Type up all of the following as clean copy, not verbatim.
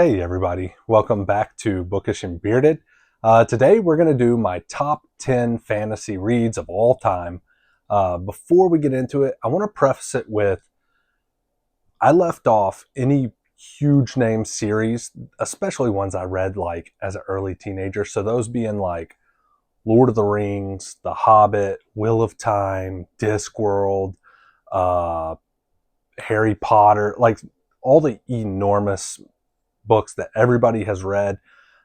Hey everybody, welcome back to Bookish and Bearded. Today we're going to do my top 10 fantasy reads of all time. Before we get into it, I want to preface it with, I left off any huge name series, especially ones I read like as an early teenager. So those being like Lord of the Rings, The Hobbit, Wheel of Time, Discworld, uh, Harry Potter, like all the enormous books that everybody has read.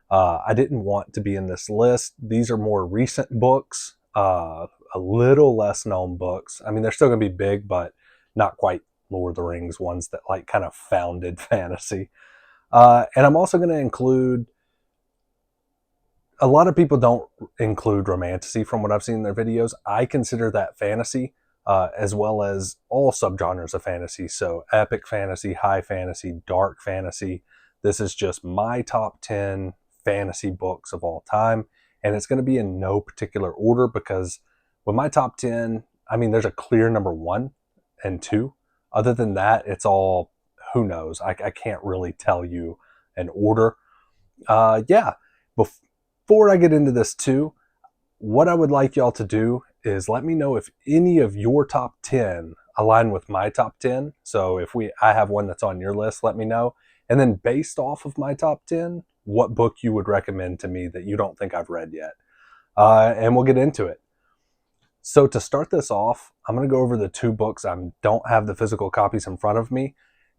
I didn't want to be in this list. These are more recent books, a little less known books. I mean, they're still going to be big, but not quite Lord of the Rings ones that like kind of founded fantasy. And I'm also going to include, a lot of people don't include Romantasy from what I've seen in their videos. I consider that fantasy, as well as all subgenres of fantasy. So epic fantasy, high fantasy, dark fantasy. This is just my top 10 fantasy books of all time. And it's going to be in no particular order because with my top 10, I mean, there's a clear number 1 and 2. Other than that, it's all, who knows? I can't really tell you an order. Yeah. Before I get into this too, what I would like y'all to do is let me know if any of your top 10 align with my top 10. So if I have one that's on your list, let me know. And then based off of my top 10, what book you would recommend to me that you don't think I've read yet. And we'll get into it. So to start this off, I'm going to go over the 2 books. I don't have the physical copies in front of me.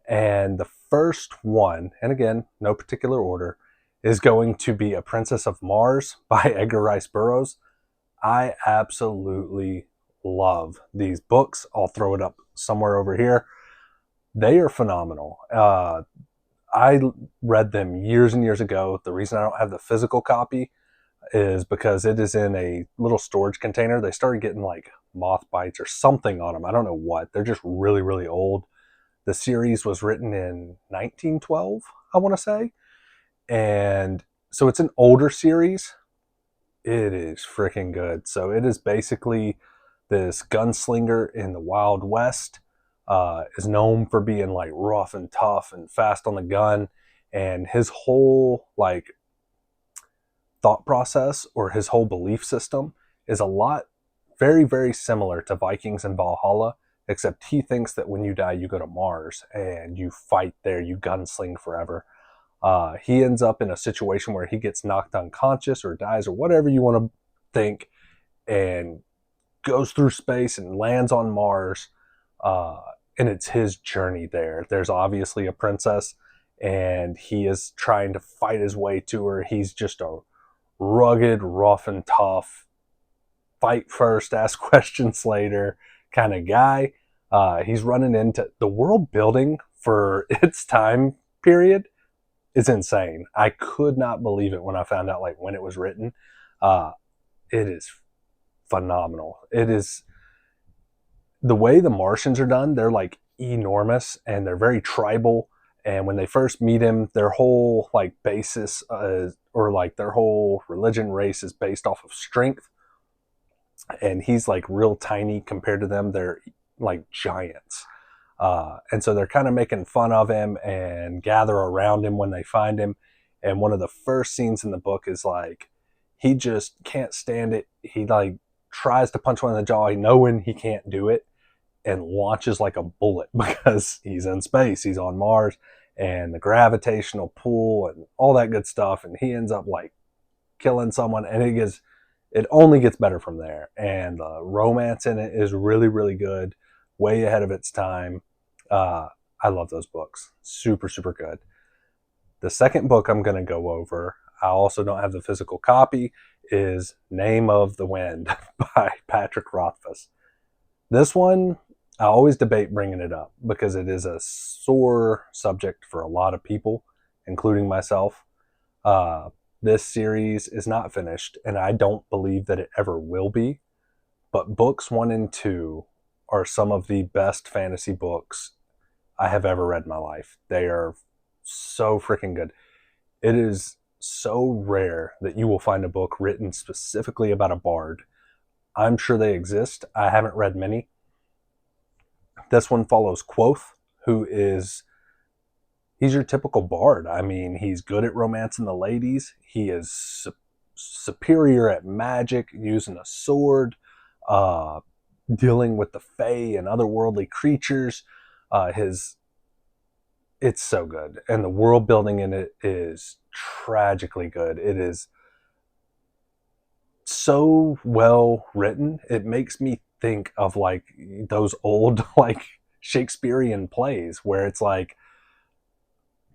And the first one, and again, no particular order, is going to be A Princess of Mars by Edgar Rice Burroughs. I absolutely love these books. I'll throw it up somewhere over here. They are phenomenal. I read them years and years ago. The reason I don't have the physical copy is because it is in a little storage container. They started getting like moth bites or something on them. I don't know what. They're just really, really old. The series was written in 1912, I want to say. And so it's an older series. It is freaking good. So it is basically this gunslinger in the Wild West, is known for being like rough and tough and fast on the gun. And his whole like thought process or his whole belief system is a lot very, very similar to Vikings and Valhalla, except he thinks that when you die, you go to Mars and you fight there, you gunsling forever. He ends up in a situation where he gets knocked unconscious or dies or whatever you want to think, and goes through space and lands on Mars. And it's his journey there. There's obviously a princess, and he is trying to fight his way to her. He's just a rugged, rough and tough, fight first, ask questions later kind of guy. He's running into the world building for its time period is insane. I could not believe it when I found out like when it was written. It is phenomenal. It is the way the Martians are done. They're like enormous and they're very tribal. And when they first meet him, their whole like basis or like their whole religion race is based off of strength. And he's like real tiny compared to them. They're like giants. And so they're kind of making fun of him and gather around him when they find him. And one of the first scenes in the book is like, he just can't stand it. He like tries to punch one in the jaw, knowing he can't do it, and launches like a bullet because he's in space. He's on Mars and the gravitational pull and all that good stuff. And he ends up like killing someone, and it only gets better from there. And the romance in it is really, really good, way ahead of its time. I love those books. Super, super good. The second book I'm going to go over, I also don't have the physical copy, is Name of the Wind by Patrick Rothfuss. This one, I always debate bringing it up because it is a sore subject for a lot of people, including myself. This series is not finished, and I don't believe that it ever will be. But books 1 and 2 are some of the best fantasy books I have ever read in my life. They are so freaking good. It is so rare that you will find a book written specifically about a bard. I'm sure they exist. I haven't read many. This one follows Quoth, who is he's your typical bard. I mean, he's good at romancing the ladies. He is superior at magic, using a sword, uh, dealing with the fae and otherworldly creatures. His It's so good, and the world building in it is tragically good. It is so well written. It makes me think of like those old like Shakespearean plays where it's like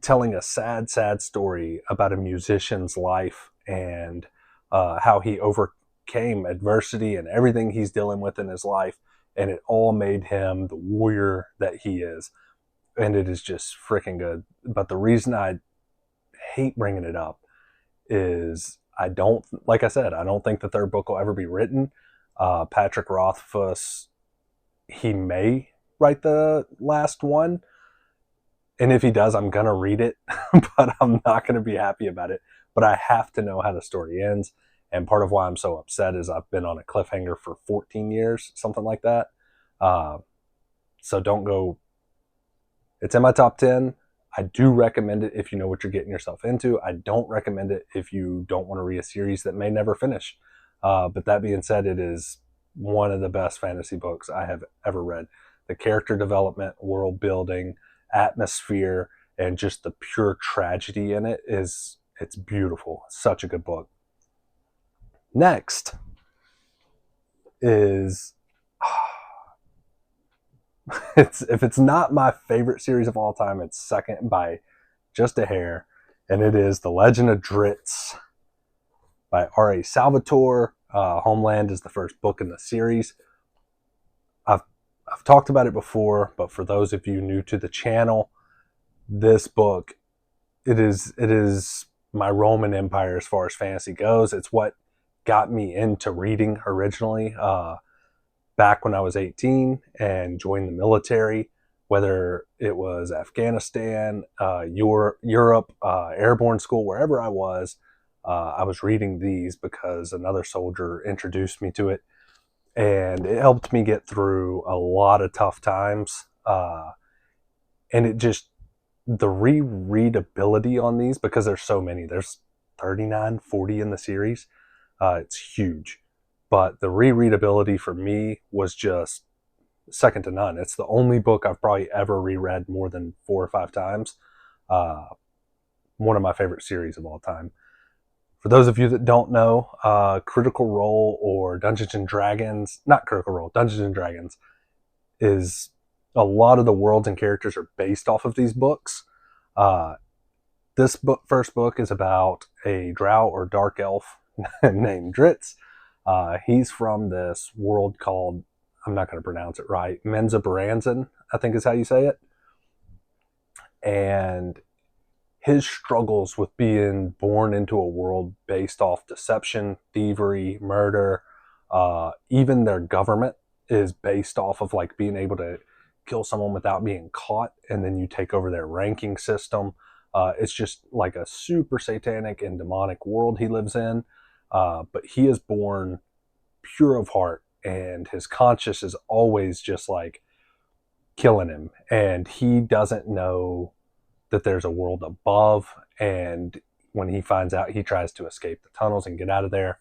telling a sad story about a musician's life and how he overcame adversity and everything he's dealing with in his life, and it all made him the warrior that he is. And it is just freaking good. But the reason I hate bringing it up is I don't, like I said, I don't think the third book will ever be written. Patrick Rothfuss, he may write the last one, and if he does, I'm gonna read it, but I'm not gonna be happy about it. But I have to know how the story ends, and part of why I'm so upset is I've been on a cliffhanger for 14 years, something like that. Uh, so don't go. It's in my top 10. I do recommend it if you know what you're getting yourself into. I don't recommend it if you don't want to read a series that may never finish. But that being said, it is one of the best fantasy books I have ever read. The character development, world building, atmosphere, and just the pure tragedy in it it's beautiful. Such a good book. Next is if it's not my favorite series of all time, it's second by just a hair, and it is The Legend of Drizzt by R.A. Salvatore. Homeland is the first book in the series. I've talked about it before, but for those of you new to the channel, this book, it is my Roman Empire as far as fantasy goes. It's what got me into reading originally. Back when I was 18 and joined the military, whether it was Afghanistan, Europe, airborne school, wherever I was reading these because another soldier introduced me to it, and it helped me get through a lot of tough times. And it just, the rereadability on these, because there's so many, there's 39, 40 in the series, it's huge. But the rereadability for me was just second to none. It's the only book I've probably ever reread more than 4 or 5 times. One of my favorite series of all time. For those of you that don't know, Critical Role or Dungeons and Dragons, not Critical Role, Dungeons and Dragons is, a lot of the worlds and characters are based off of these books. This first book is about a drow or dark elf named Drizzt. He's from this world called, I'm not going to pronounce it right, Menzoberranzan, I think is how you say it. And his struggles with being born into a world based off deception, thievery, murder, even their government is based off of like being able to kill someone without being caught, and then you take over their ranking system. It's just like a super satanic and demonic world he lives in. But he is born pure of heart, and his conscience is always just like killing him, and he doesn't know that there's a world above. And when he finds out, he tries to escape the tunnels and get out of there.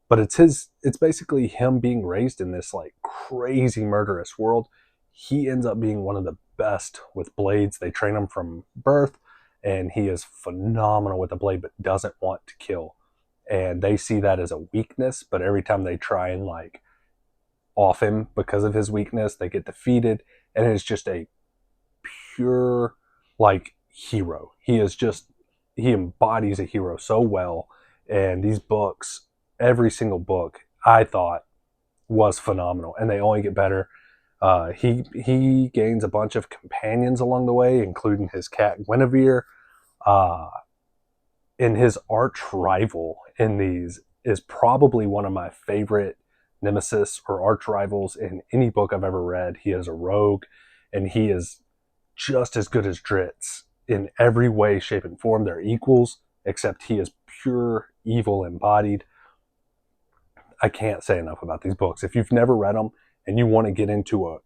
But it's basically him being raised in this like crazy murderous world. He ends up being one of the best with blades. They train him from birth, and he is phenomenal with a blade, but doesn't want to kill. And they see that as a weakness, but every time they try and like off him because of his weakness, they get defeated. And it's just a pure like hero. He embodies a hero so well. And these books, every single book I thought was phenomenal, and they only get better. He gains a bunch of companions along the way, including his cat Guinevere. And his arch rival in these is probably one of my favorite nemesis or arch rivals in any book I've ever read. He is a rogue, and he is just as good as Drizzt in every way, shape, and form. They're equals, except he is pure evil embodied. I can't say enough about these books. If you've never read them and you want to get into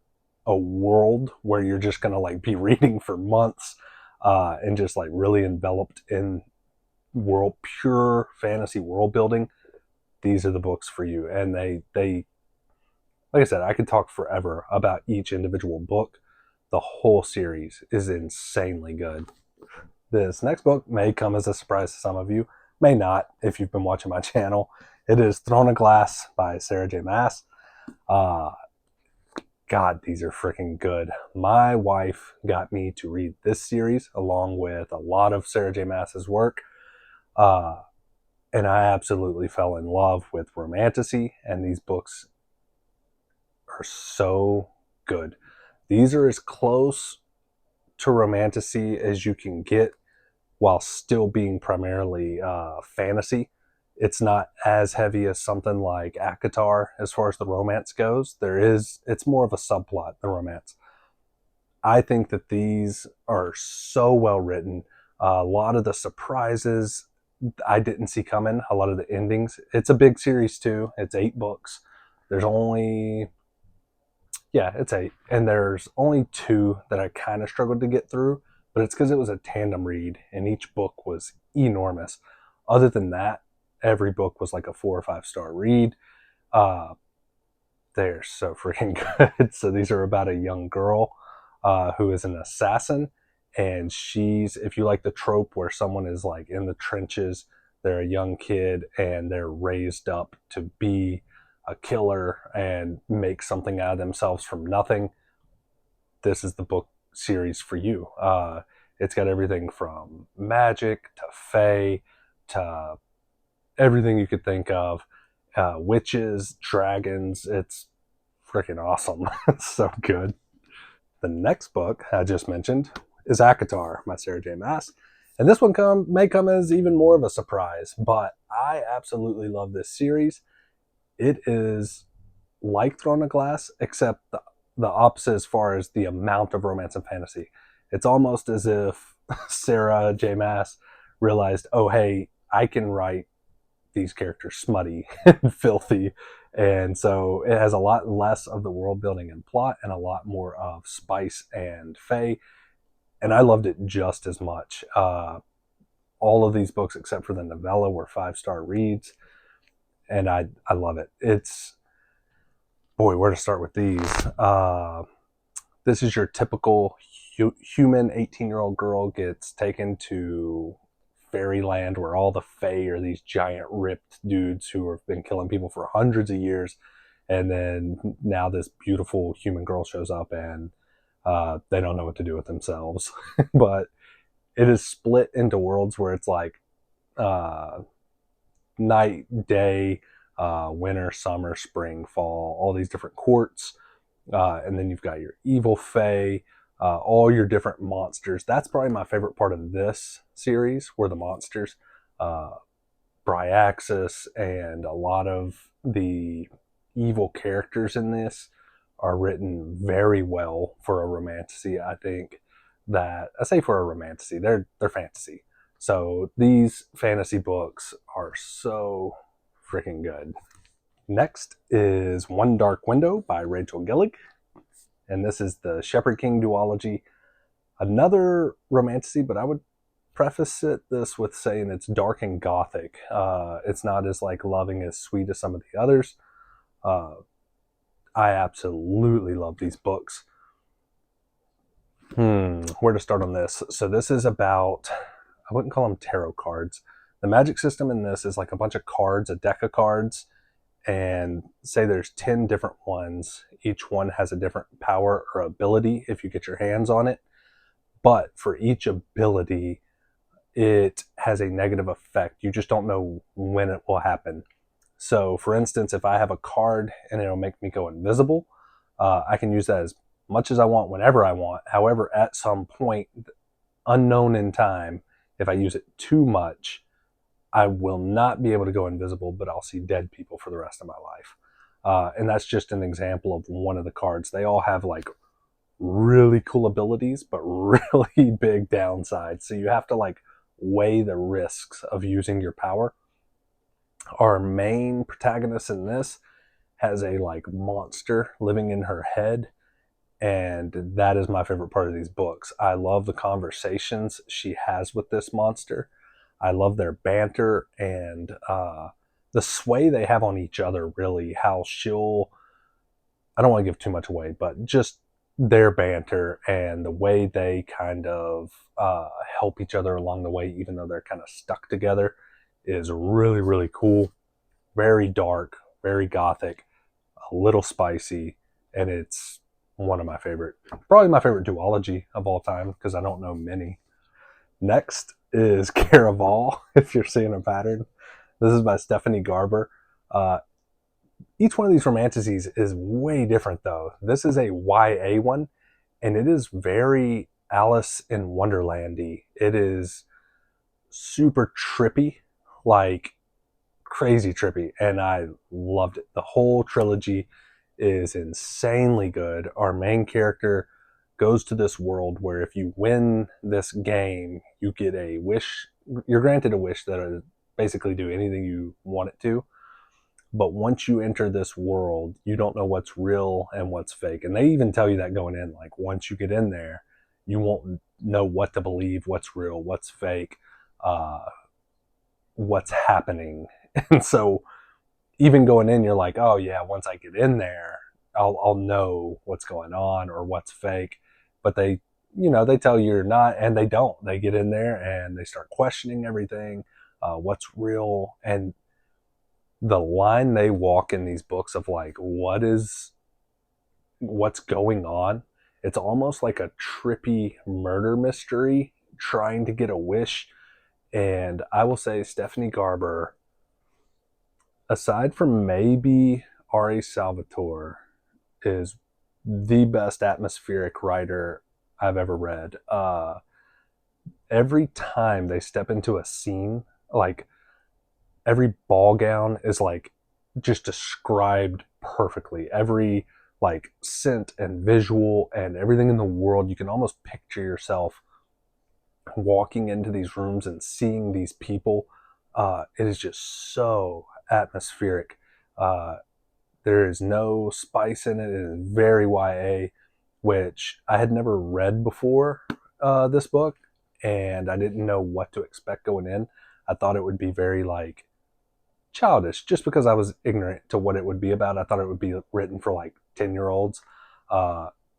a world where you're just going to like be reading for months, and just like really enveloped in pure fantasy world building, these are the books for you. And they like I said, I could talk forever about each individual book. The whole series is insanely good. This next book may come as a surprise to some of you, may not if you've been watching my channel. It is Throne of Glass by Sarah J. Maas. Uh, God, these are freaking good. My wife got me to read this series along with a lot of Sarah J. Maas's work. And I absolutely fell in love with Romantasy, and these books are so good. These are as close to Romantasy as you can get while still being primarily fantasy. It's not as heavy as something like Akatar as far as the romance goes. It's more of a subplot than romance. I think that these are so well written. A lot of the surprises I didn't see coming. A lot of the endings. It's a big series too. It's 8 books. There's only it's 8, and there's only 2 that I kind of struggled to get through. But it's because it was a tandem read, and each book was enormous. Other than that, every book was like a 4 or 5 star read. Uh, they're so freaking good. So these are about a young girl who is an assassin, and if you like the trope where someone is like in the trenches, they're a young kid and they're raised up to be a killer and make something out of themselves from nothing. This is the book series for you. It's got everything from magic to fae to everything you could think of. Witches, dragons. It's freaking awesome. It's so good. The next book I just mentioned is Akatar by Sarah J. Maas. And this one may come as even more of a surprise, but I absolutely love this series. It is like Throne of Glass, except the opposite as far as the amount of romance and fantasy. It's almost as if Sarah J. Maas realized, oh, hey, I can write these characters smutty and filthy. And so it has a lot less of the world building and plot and a lot more of spice and fae. And I loved it just as much. All of these books, except for the novella, were 5 star reads. And I love it. Boy, where to start with these? This is your typical human 18-year-old girl gets taken to fairyland where all the fae are these giant ripped dudes who have been killing people for hundreds of years. And then now this beautiful human girl shows up and they don't know what to do with themselves. But it is split into worlds where it's like night, day, winter, summer, spring, fall, all these different courts. And then you've got your evil fae, all your different monsters. That's probably my favorite part of this series, were the monsters. Bryaxis and a lot of the evil characters in this are written very well for a romantasy. I think that I say for a romantasy, they're fantasy. So these fantasy books are so freaking good. Next is One Dark Window by Rachel Gillig, and this is the Shepherd King duology. Another romantasy, but I would preface this with saying it's dark and gothic. It's not as like loving as sweet as some of the others. I absolutely love these books. Where to start on this? So this is about, I wouldn't call them tarot cards. The magic system in this is like a bunch of cards, a deck of cards, and say there's 10 different ones. Each one has a different power or ability if you get your hands on it. But for each ability, it has a negative effect. You just don't know when it will happen. So for instance, if I have a card and it'll make me go invisible, I can use that as much as I want, whenever I want. However, at some point, unknown in time, if I use it too much, I will not be able to go invisible, but I'll see dead people for the rest of my life. And that's just an example of one of the cards. They all have like really cool abilities, but really big downsides. So you have to like weigh the risks of using your power. Our main protagonist in this has a like monster living in her head, And that is my favorite part of these books. I love the conversations she has with this monster. I love their banter and the sway they have on each other, really. How she'll, I don't want to give too much away, but just their banter and the way they kind of help each other along the way, even though they're kind of stuck together, is really, really cool. Very dark, very gothic, a little spicy, and it's one of my favorite, probably my favorite duology of all time, because I don't know many. Next is Caraval, if you're seeing a pattern. This is by Stephanie Garber. Uh, each one of these romantasies is way different, though. This is a YA one, and it is very Alice in Wonderlandy. It is super trippy, like crazy trippy, and I loved it. The whole trilogy is insanely good. Our main character goes to this world where if you win this game, you get a wish. You're granted a wish that basically do anything you want it to. But once you enter this world, you don't know what's real and what's fake. And they even tell you that going in. Like, once you get in there, you won't know what to believe, what's real, what's fake, uh, what's happening. And so even going in, you're like, oh yeah, once I get in there, I'll know what's going on or what's fake. But they, they tell you you're not, and they don't. They get in there and they start questioning everything, what's real, and the line they walk in these books of like, what's going on. It's almost like a trippy murder mystery trying to get a wish. And I will say Stephanie Garber, aside from maybe Ari Salvatore, is the best atmospheric writer I've ever read. Every time they step into a scene, like every ball gown is like just described perfectly. Every like scent and visual and everything in the world, you can almost picture yourself walking into these rooms and seeing these people. It is just so atmospheric. There is no spice in it. It is very YA, which I had never read before this book, and I didn't know what to expect going in. I thought it would be very like childish, just because I was ignorant to what it would be about. I thought it would be written for like 10-year-olds.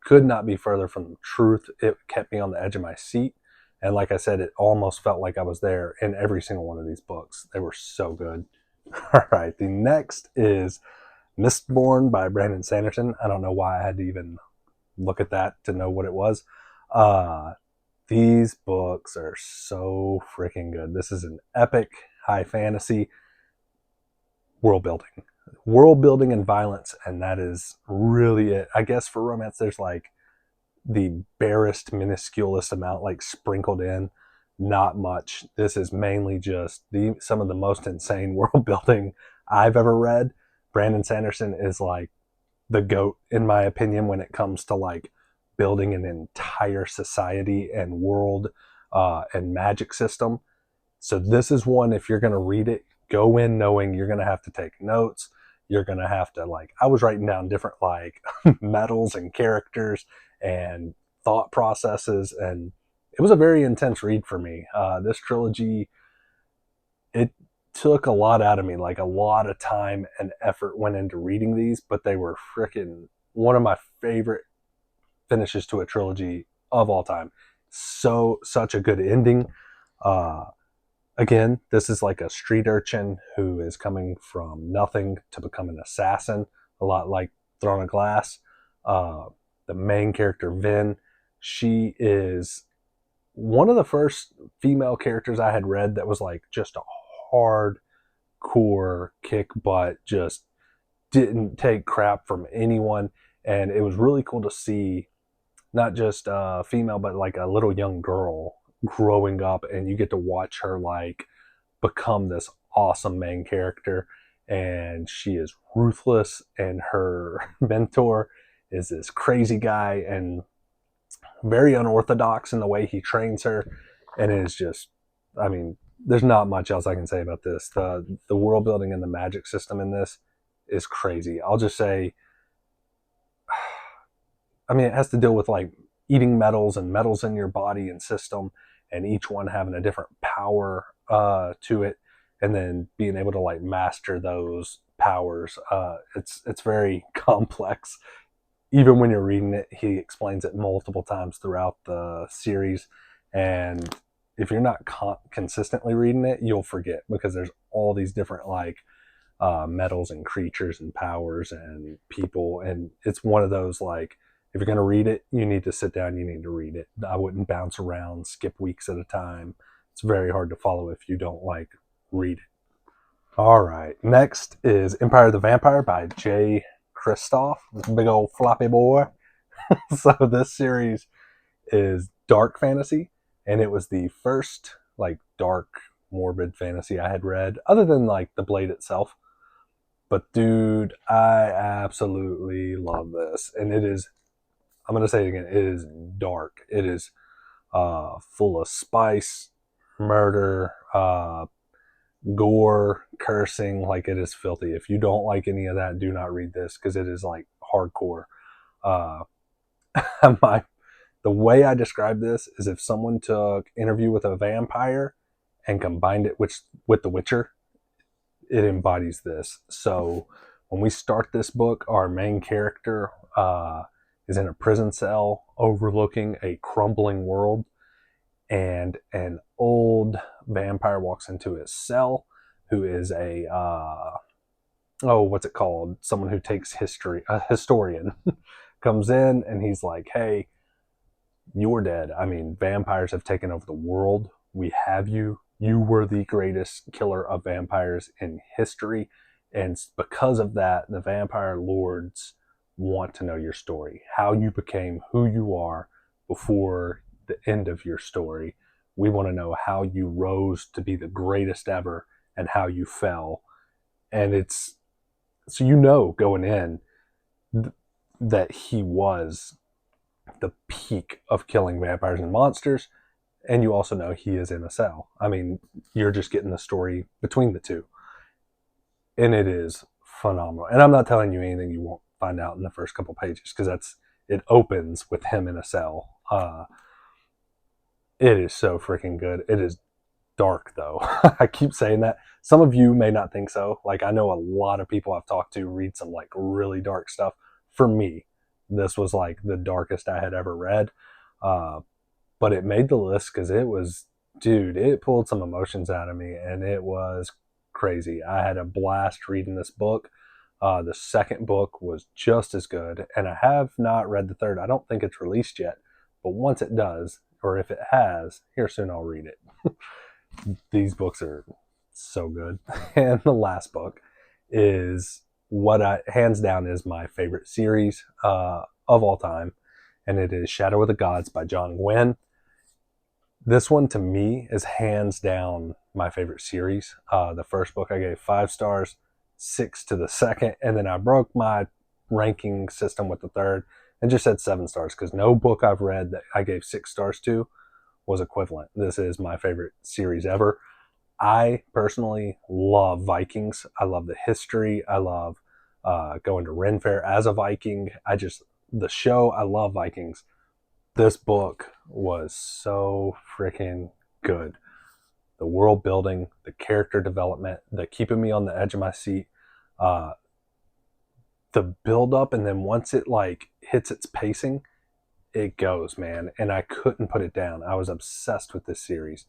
Could not be further from the truth. It kept me on the edge of my seat. And like I said, it almost felt like I was there in every single one of these books. They were so good. All right, the next is Mistborn by Brandon Sanderson. I don't know why I had to even look at that to know what it was. These books are so freaking good. This is an epic high fantasy world building and violence, and that is really it. I guess for romance, there's like the barest, minusculest amount like sprinkled in. Not much. This is mainly just some of the most insane world building I've ever read. Brandon Sanderson is like the GOAT, in my opinion, when it comes to like building an entire society and world and magic system. So this is one, if you're going to read it, go in knowing you're going to have to take notes. You're going to have to like, I was writing down different like metals and characters and thought processes, and it was a very intense read for me. This trilogy, it took a lot out of me, like a lot of time and effort went into reading these, but they were freaking one of my favorite finishes to a trilogy of all time. Such a good ending. Again, this is like a street urchin who is coming from nothing to become an assassin, a lot like Throne of Glass. The main character, Vin, she is one of the first female characters I had read that was like just a hardcore kick butt, just didn't take crap from anyone. And it was really cool to see not just a female, but like a little young girl growing up, and you get to watch her like become this awesome main character. And she is ruthless, and her mentor is this crazy guy and very unorthodox in the way he trains her. And it is just, I mean, there's not much else I can say about this. The world building and the magic system in this is crazy. I'll just say I mean, it has to deal with like eating metals and metals in your body and system, and each one having a different power to it, and then being able to like master those powers. It's very complex. Even when you're reading it, he explains it multiple times throughout the series, and if you're not consistently reading it, you'll forget because there's all these different like metals and creatures and powers and people, and it's one of those like if you're going to read it, you need to sit down, you need to read it. I wouldn't bounce around, skip weeks at a time. It's very hard to follow if you don't like read it. All right, next is Empire of the Vampire by Jay Kristoff, this big old floppy boy. So this series is dark fantasy, and it was the first like dark morbid fantasy I had read other than like The Blade itself. But dude, I absolutely love this. And it is, I'm going to say it again, it is dark. It is full of spice, murder, gore, cursing. Like, it is filthy. If you don't like any of that, do not read this because it is like hardcore. Uh, the way I describe this is if someone took Interview with a Vampire and combined it with The Witcher, it embodies this. So when we start this book, our main character is in a prison cell overlooking a crumbling world, and an old vampire walks into his cell who is a what's it called, someone who takes history, a historian. Comes in and he's like, hey, you're dead. I mean, vampires have taken over the world. We have you. You were the greatest killer of vampires in history. And because of that, the vampire lords want to know your story, how you became who you are before the end of your story. We want to know how you rose to be the greatest ever and how you fell. And it's, so you know going in that he was the peak of killing vampires and monsters, and you also know he is in a cell. I mean, you're just getting the story between the two, and it is phenomenal. And I'm not telling you anything you won't find out in the first couple pages because it opens with him in a cell. It is so freaking good. It is dark though. I keep saying that. Some of you may not think so. Like, I know a lot of people I've talked to read some like really dark stuff. For me, this was like the darkest I had ever read. But it made the list because it was, dude, it pulled some emotions out of me, and it was crazy. I had a blast reading this book. The second book was just as good, and I have not read the third. I don't think it's released yet, but once it does, or if it has, here soon I'll read it. These books are so good. And the last book is what I, hands down, is my favorite series of all time, and it is Shadow of the Gods by John Gwynne. This one to me is hands down my favorite series. The first book I gave 5 stars, 6 to the second, and then I broke my ranking system with the third and just said 7 stars because no book I've read that I gave 6 stars to was equivalent. This is my favorite series ever. I personally love Vikings. I love the history. I love going to Ren Fair as a Viking. The show, I love Vikings. This book was so freaking good. The world building, the character development, the keeping me on the edge of my seat, the build up, and then once it like hits its pacing, it goes, man. And I couldn't put it down. I was obsessed with this series.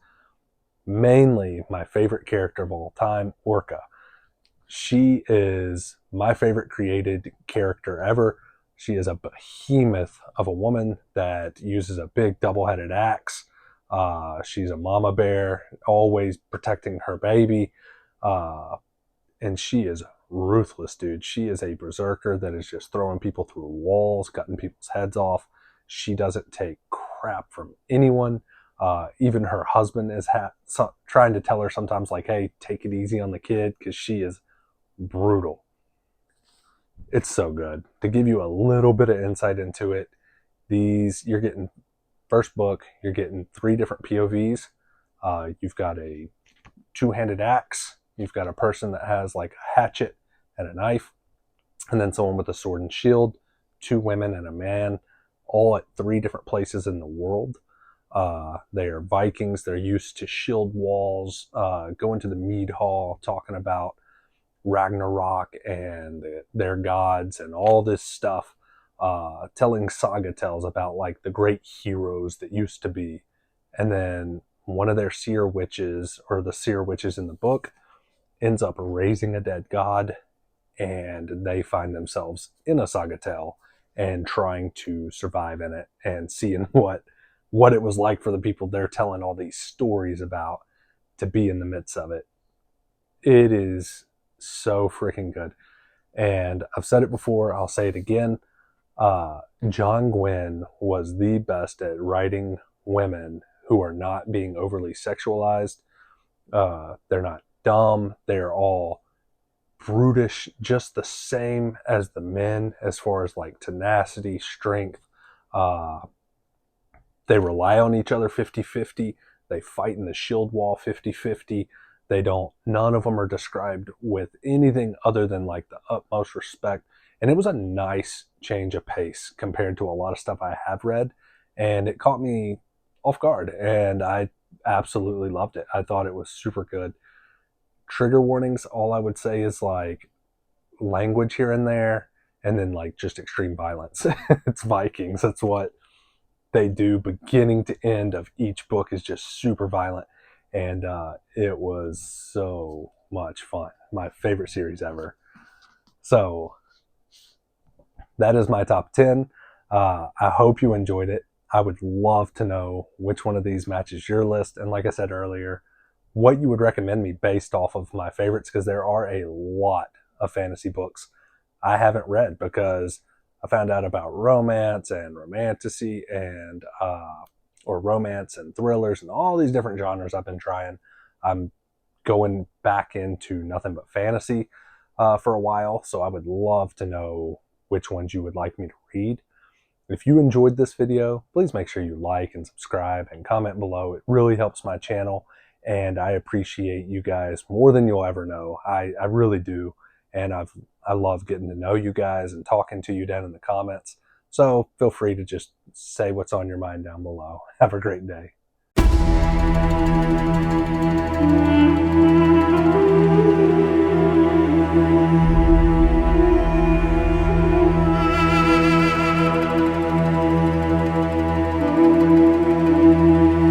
Mainly my favorite character of all time, Orca. She is my favorite created character ever. She is a behemoth of a woman that uses a big double-headed axe. She's a mama bear, always protecting her baby. And she is ruthless, dude. She is a berserker that is just throwing people through walls, cutting people's heads off. She doesn't take crap from anyone. Even her husband is trying to tell her sometimes, like, hey, take it easy on the kid, because she is brutal. It's so good. To give you a little bit of insight into it, you're getting, first book, you're getting 3 different POVs. You've got a 2-handed axe. You've got a person that has like a hatchet and a knife, and then someone with a sword and shield, 2 women and a man. all at 3 different places in the world. They are Vikings. They're used to shield walls, going to the mead hall, talking about Ragnarok and their gods and all this stuff, telling saga tales about like the great heroes that used to be. And then one of their seer witches, or the seer witches in the book, ends up raising a dead god, and they find themselves in a saga tale and trying to survive in it and seeing what it was like for the people they're telling all these stories about to be in the midst of it. It is so freaking good. And I've said it before, I'll say it again. John Gwynne was the best at writing women who are not being overly sexualized. They're not dumb. They're all brutish, just the same as the men as far as like tenacity, strength. They rely on each other 50-50. They fight in the shield wall 50-50. None of them are described with anything other than like the utmost respect. And it was a nice change of pace compared to a lot of stuff I have read. And it caught me off guard, and I absolutely loved it. I thought it was super good. Trigger warnings, all I would say is like language here and there, and then like just extreme violence. It's Vikings. That's what they do. Beginning to end of each book is just super violent. And it was so much fun. My favorite series ever. So that is my top 10. I hope you enjoyed it. I would love to know which one of these matches your list. And like I said earlier, what you would recommend me based off of my favorites, because there are a lot of fantasy books I haven't read because I found out about romance and romantasy and or romance and thrillers and all these different genres I've been trying. I'm going back into nothing but fantasy for a while, so I would love to know which ones you would like me to read. If you enjoyed this video, please make sure you like and subscribe and comment below. It really helps my channel, and I appreciate you guys more than you'll ever know. I really do, and I love getting to know you guys and talking to you down in the comments. So feel free to just say what's on your mind down below. Have a great day.